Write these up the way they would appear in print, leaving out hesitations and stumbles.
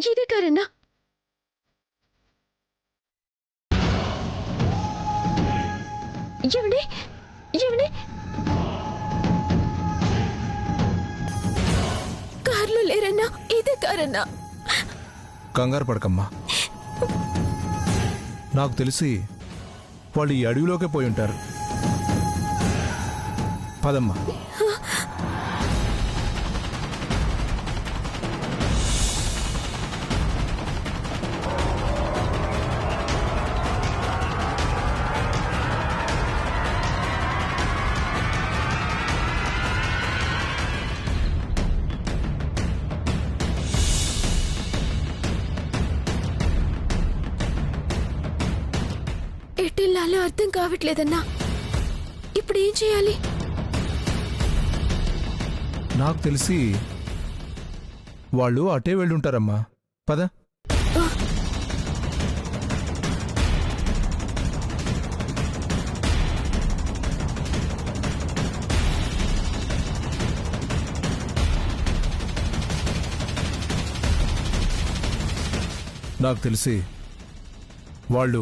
ఇదే కారన్నా. ఏమండి ఏమండి, కార్లో లేరన్నా, ఇదే కారన్నా. కంగారు పడకమ్మా, నాకు తెలిసి వాళ్ళు ఈ అడవిలోకే పోయి ఉంటారు. పదమ్మా. ఎట్టెళ్ళాలో అర్థం కావట్లేదన్నా. ఇప్పుడు ఏం చేయాలి? నాకు తెలిసి వాళ్ళు అటే వెళ్ళుంటారమ్మా. పద. నాకు తెలిసి వాళ్ళు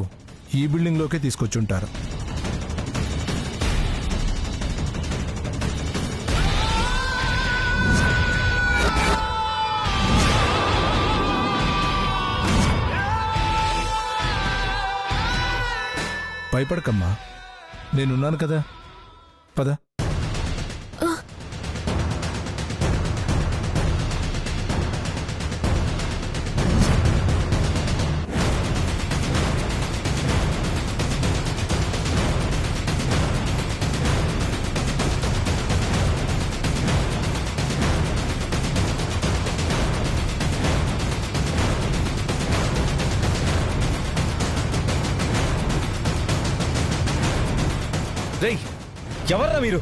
ఈ బిల్డింగ్లోకే తీసుకొచ్చుంటారు. భయపడకమ్మా, నేనున్నాను కదా. పద. రేయ్, ఎవర్రా మీరు?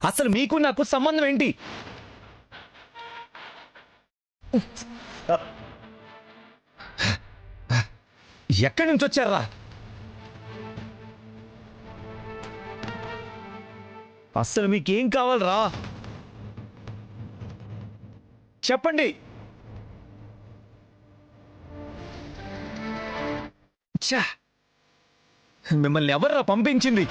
అసలు మీకు నాకు సంబంధం ఏంటి? ఎక్కడి నుంచి వచ్చారా? అసలు మీకేం కావాలరా? చెప్పండి. ఛా, మిమ్మల్ని ఎవర్రా పంపించింది?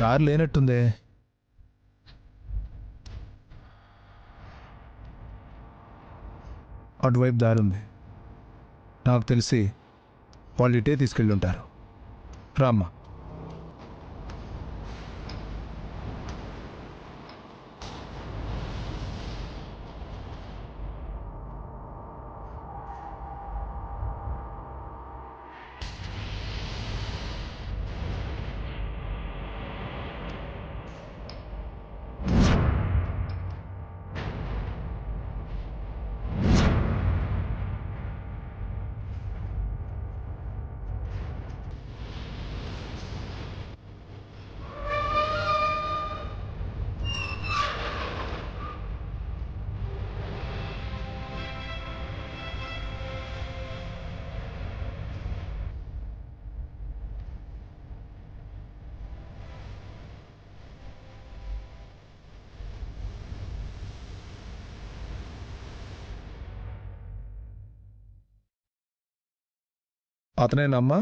దారి లేనట్టుందే. అటువైపు దారి ఉంది. నాకు తెలిసి వాళ్ళు ఇటే తీసుకెళ్ళి ఉంటారు. రామ్మా. అతనేనమ్మా?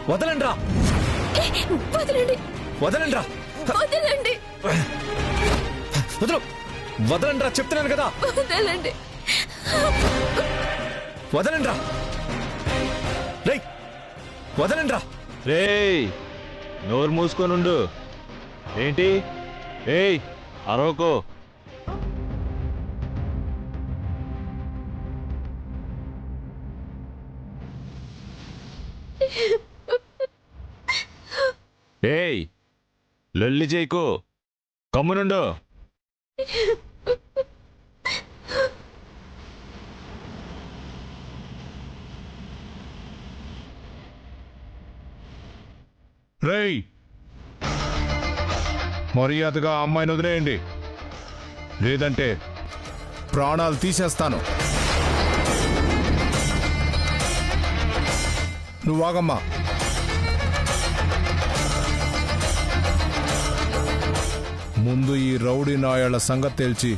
వదలండి రా, వదలండి వదలండి రా, వదలండి వదలు, వదలండి రా చెప్తున్నాను కదా, వదలండి వదలండి రా, రేయ్ వదలండి రా. రేయ్ నోరు మూసుకొనుండు. ఏంటి? ఏయ్ అరవకో. ఏయ్ లొల్లి చేయకు, కమ్మునుండు. రేయ్ మర్యాదగా ఆ అమ్మాయిని వదిలేయండి, లేదంటే ప్రాణాలు తీసేస్తాను. నువ్వు ఆగమ్మా. ముందు ఈ రౌడీ నాయాళ్ల సంగతి తేల్చి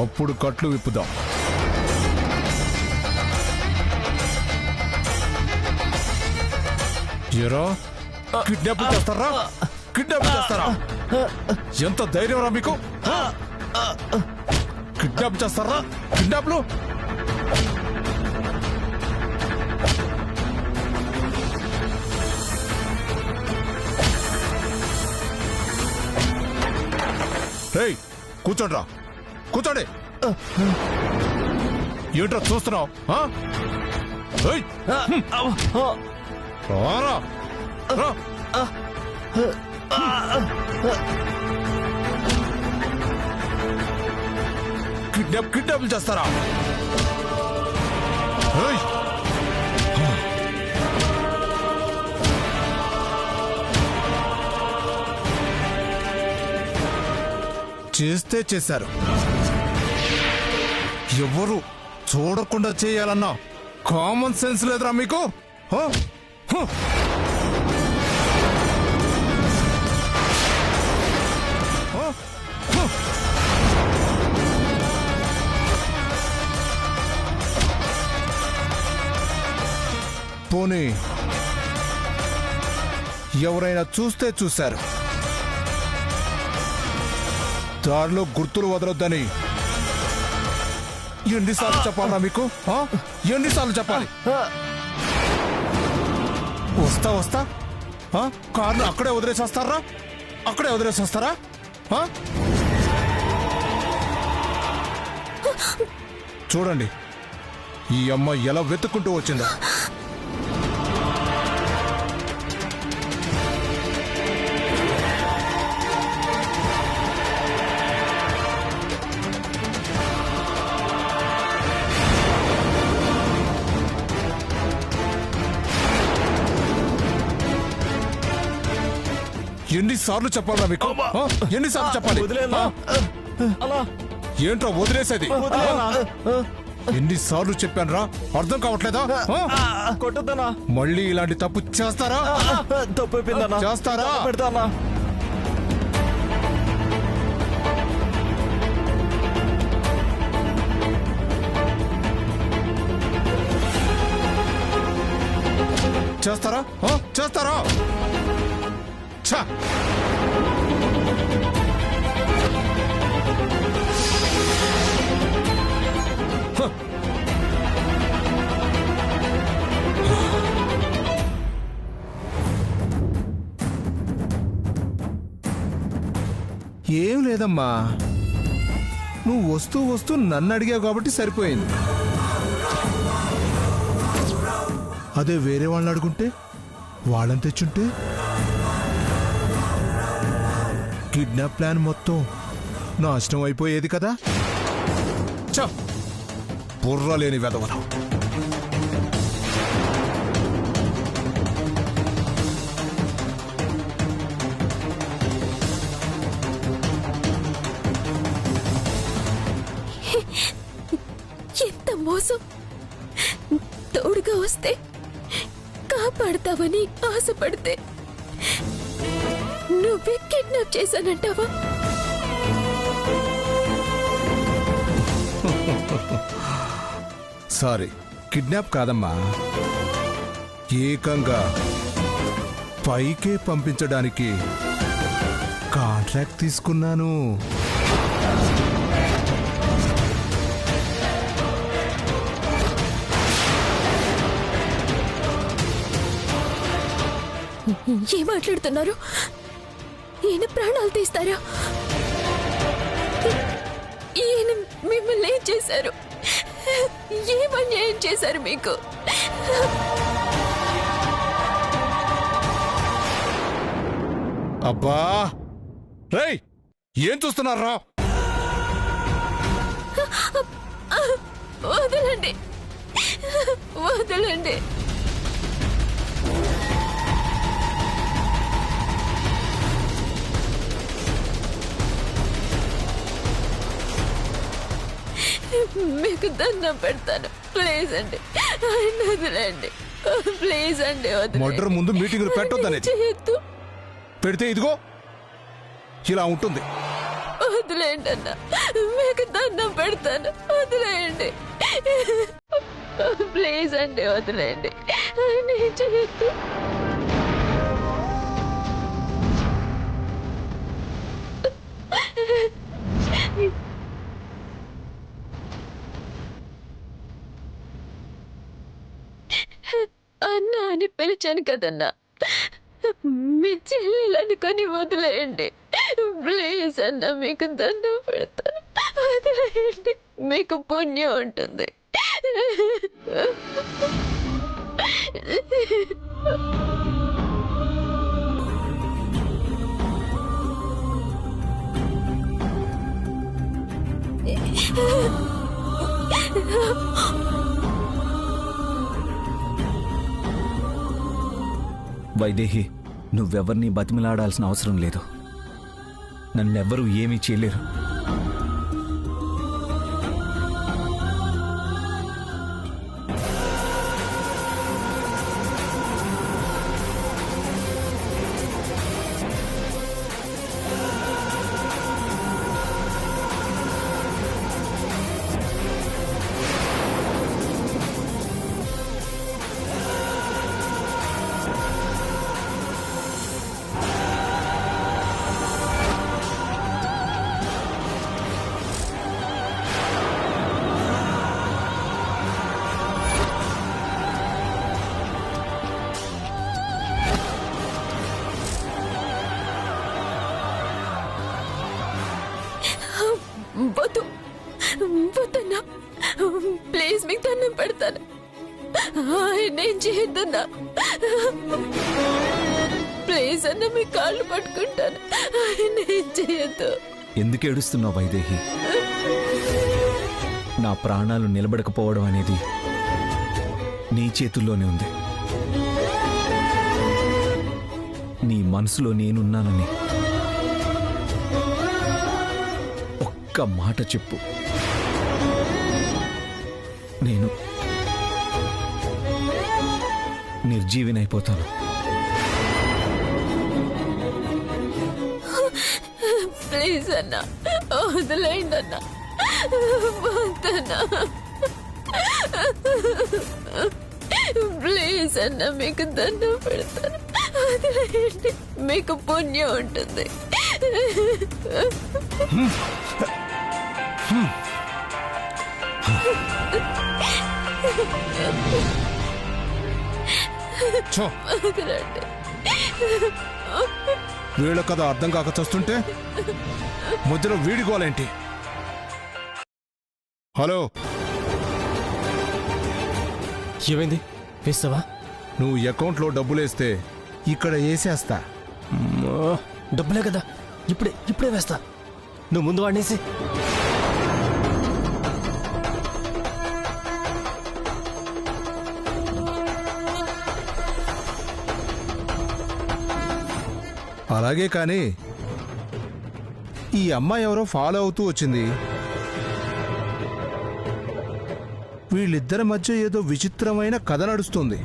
అప్పుడు కట్లు విప్పుదాం. ఎరా కిడ్నాప్ చేస్తారా? కిడ్నాప్ చేస్తారా? ఎంత ధైర్యం రా మీకు? కిడ్నాప్ చేస్తారా? కిడ్నాప్లు రేయ్ కూర్చోండ్రా, కూర్చోండి. ఏంట్రా చూస్తున్నావు? కిడ్నాప్లు చేస్తారా? చేస్తే చేశారు. ఎవరు చూడకుండా చేయాలన్నా కామన్ సెన్స్ లేదురా మీకు? పోనీ ఎవరైనా చూస్తే చూశారు, దారిలో గుర్తులు వదలొద్దని ఎన్నిసార్లు చెప్పాలా మీకు? ఎన్నిసార్లు చెప్పాలి? వస్తా వస్తా కార్లు అక్కడే వదిలేసేస్తారా? అక్కడే వదిలేసేస్తారా? చూడండి ఈ అమ్మాయి ఎలా వెతుక్కుంటూ వచ్చిందో. ఎన్నిసార్లు చెప్పాలా మీకు? ఎన్నిసార్లు చెప్పాలి? ఏంట్రా వదిలేసేది? ఎన్నిసార్లు చెప్పాను రా, అర్థం కావట్లేదా? కొట్టద్దనా? మళ్ళీ ఇలాంటి తప్పు చేస్తారా? తప్పు చేస్తారా? పెడతానా? చేస్తారా? చేస్తారా? ఛా! ఏం లేదమ్మా, నువ్వు వస్తూ వస్తూ నన్ను అడిగావు కాబట్టి సరిపోయింది. అదే వేరే వాళ్ళని అడుగుంటే, వాళ్ళని తెచ్చుంటే కిడ్నాప్ ప్లాన్ మొత్తం నాశనం అయిపోయేది కదా. చ బుర్ర లేని వెధవన. ఎంత మోసం! తోడుగా వస్తే కాపాడతావని ఆశపడితే నువ్వే కిడ్నాప్ చేశానంటావా? సారీ, కిడ్నాప్ కాదమ్మా, ఏకంగా పైకే పంపించడానికి కాంట్రాక్ట్ తీసుకున్నాను. ఏం మాట్లాడుతున్నారు? ఈయన ప్రాణాలు తీస్తారా? ఈయన మిమ్మల్ని ఏం చేశారు? ఏం అన్యాయం చేశారు మీకు? అబ్బా రేయ్, ఏం చూస్తున్నారా? వదలండి, వదలండి. మీకు దండం పెడతాను, ప్లీజ్ అండి, ఆయన వదిలేండి, ప్లీజ్ అండి, మర్డర్ ముందు మీటింగులు పెట్టొద్దనేది. చేయొద్దు, పెడితే ఇదిగో ఇలా ఉంటుంది. వదిలేయండి అన్న, మీకు దండం పెడతాను, వదిలేయండి, ప్లీజ్ అండి, వదిలేయండి, ఆయన ఏం చేయొద్దు. అన్న అని పిలిచాను కదన్నా, మీ చెల్లెలు అనుకొని వదిలేయండి, ప్లీజ్ అన్న, మీకు దండం పెడతాను, వదిలేయండి, మీకు పుణ్యం ఉంటుంది. వైదేహి, నువ్వెవర్నీ బతిమిలాడాల్సిన అవసరం లేదు. నన్నెవ్వరూ ఏమీ చేయలేరు. వద్దు, వద్దన్నా, ప్లీజ్ మీకు దండం పెడతాను, ఆయన ఏం చేయొద్దన్నా, ప్లీజ్ అన్న, మీ కాళ్ళు పట్టుకుంటాను, ఆయన ఏం చేయొద్దు. ఎందుకు ఏడుస్తున్నావు వైదేహి? నా ప్రాణాలు నిలబడకపోవడం అనేది నీ చేతుల్లోనే ఉంది. నీ మనసులో నేనున్నానని ఒక్క మాట చెప్పు, నేను నిర్జీవినైపోతాను. ప్లీజ్ అన్న, వదిలేయండి అన్న, వద్దన్నా, ప్లీజ్ అన్న, మీకు దండం పెడతాను, వదిలేయండి, మీకు పుణ్యం ఉంటుంది. వదలండి. వీళ్ళ కథ అర్థం కాక చస్తుంటే మధ్యలో వీడిగోలేంటి? హలో, ఏమైంది? వేస్తావా? నువ్వు అకౌంట్లో డబ్బులేస్తే ఇక్కడ వేసేస్తా. డబ్బులే కదా, ఇప్పుడే వేస్తా. నువ్వు ముందు వాడినేసి. అలాగే కానీ ఈ అమ్మాయి ఎవరో ఫాలో అవుతూ వచ్చింది. వీళ్ళిద్దరి మధ్య ఏదో విచిత్రమైన కథ నడుస్తుంది.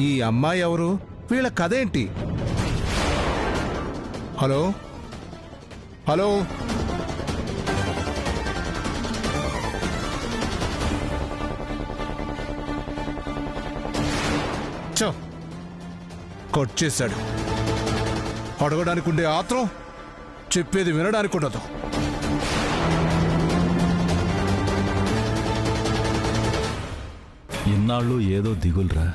ఈ అమ్మాయి ఎవరు? వీళ్ళ కథ ఏంటి? హలో హలో, కట్ చేశాడు. అడగడానికి ఉండే ఆత్రం చెప్పేది వినడానికి ఉండదు. ఇన్నాళ్ళు ఏదో దిగులురా,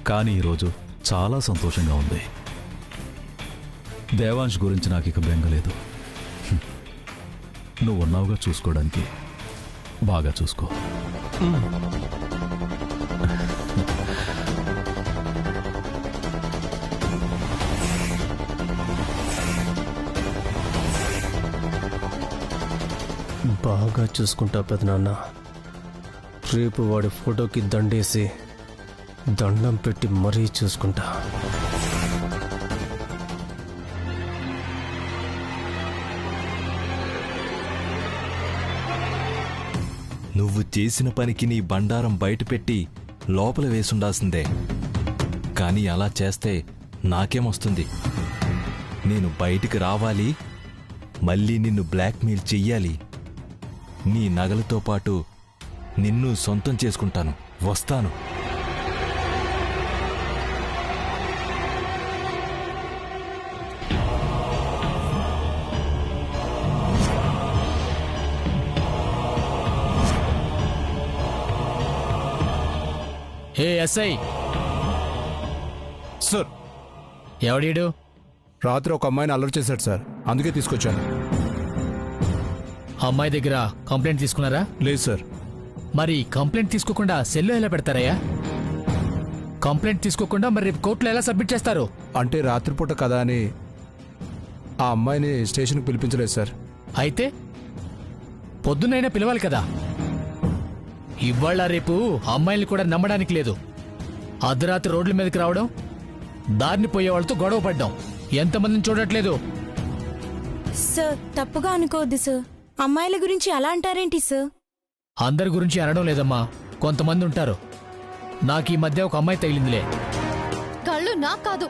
కానీ ఈరోజు చాలా సంతోషంగా ఉంది. దేవాంశ్ గురించి నాకు ఇక బెంగలేదు. నువ్వు ఉన్నావుగా చూసుకోవడానికి. బాగా చూసుకో. బాగా చూసుకుంటా పెదనాన్న. రేపు వాడి ఫోటోకి దండేసి దండం పెట్టి మరీ చూసుకుంటా. నువ్వు చేసిన పనికి నీ బండారం బయటపెట్టి లోపల వేసుండాల్సిందే. కానీ అలా చేస్తే నాకేమొస్తుంది? నేను బయటికి రావాలి, మళ్ళీ నిన్ను బ్లాక్మెయిల్ చెయ్యాలి. నీ నగలతో పాటు నిన్ను సొంతం చేసుకుంటాను. వస్తాను. హే ఎస్ఐ, సార్, ఎవడీడు? రాత్రి ఒక అమ్మాయిని అల్లరి చేశాడు సార్, అందుకే తీసుకొచ్చాను. అమ్మాయి దగ్గర కంప్లైంట్ తీసుకున్నారా? లేదు సార్. మరి కంప్లైంట్ తీసుకోకుండా సెల్లో ఎలా పెడతారయ్యా? కంప్లైంట్ తీసుకోకుండా మరి రేపు కోర్టులో ఎలా సబ్మిట్ చేస్తారు? అంటే రాత్రిపూట కదా అని ఆ అమ్మాయిని స్టేషన్కి పిలిపించలేదు సార్. అయితే పొద్దున్నైనా పిలవాలి కదా. ఇవాళ రేపు అమ్మాయిల్ని కూడా నమ్మడానికి లేదు. అర్ధరాత్రి రోడ్ల మీదకి రావడం, దారిని పోయే వాళ్ళతో గొడవ పడ్డాం, ఎంతమందిని చూడట్లేదు. సార్, తప్పుగా అనుకోవద్దు సార్. అమ్మాయిల గురించి అలా అంటారేంటి సార్? అందరి గురించి అనడం లేదమ్మా, కొంతమంది ఉంటారు. నాకు ఈ మధ్య ఒక అమ్మాయి తగిలిందిలే. కళ్ళు నాకు కాదు,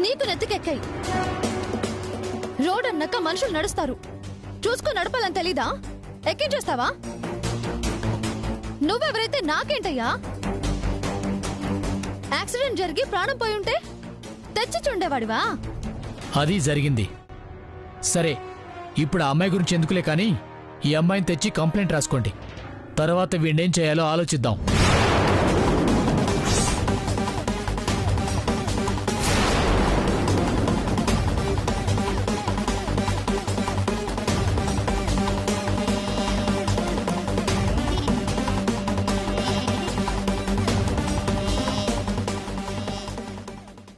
నీకు నెత్తికెక్కాయి. రోడ్ అన్నాక మనుషులు నడుస్తారు, చూసుకుని నడపాలని తెలీదా? ఎక్కించేస్తావా? నువ్వెవరైతే నాకేంటయ్యా? యాక్సిడెంట్ జరిగి ప్రాణం పోయి ఉంటే తెచ్చి చుండేవాడివా? అది జరిగింది. సరే, ఇప్పుడు ఆ అమ్మాయి గురించి ఎందుకులే కానీ ఈ అమ్మాయిని తెచ్చి కంప్లైంట్ రాసుకోండి. తర్వాత వీణేం చేయాలో ఆలోచిద్దాం.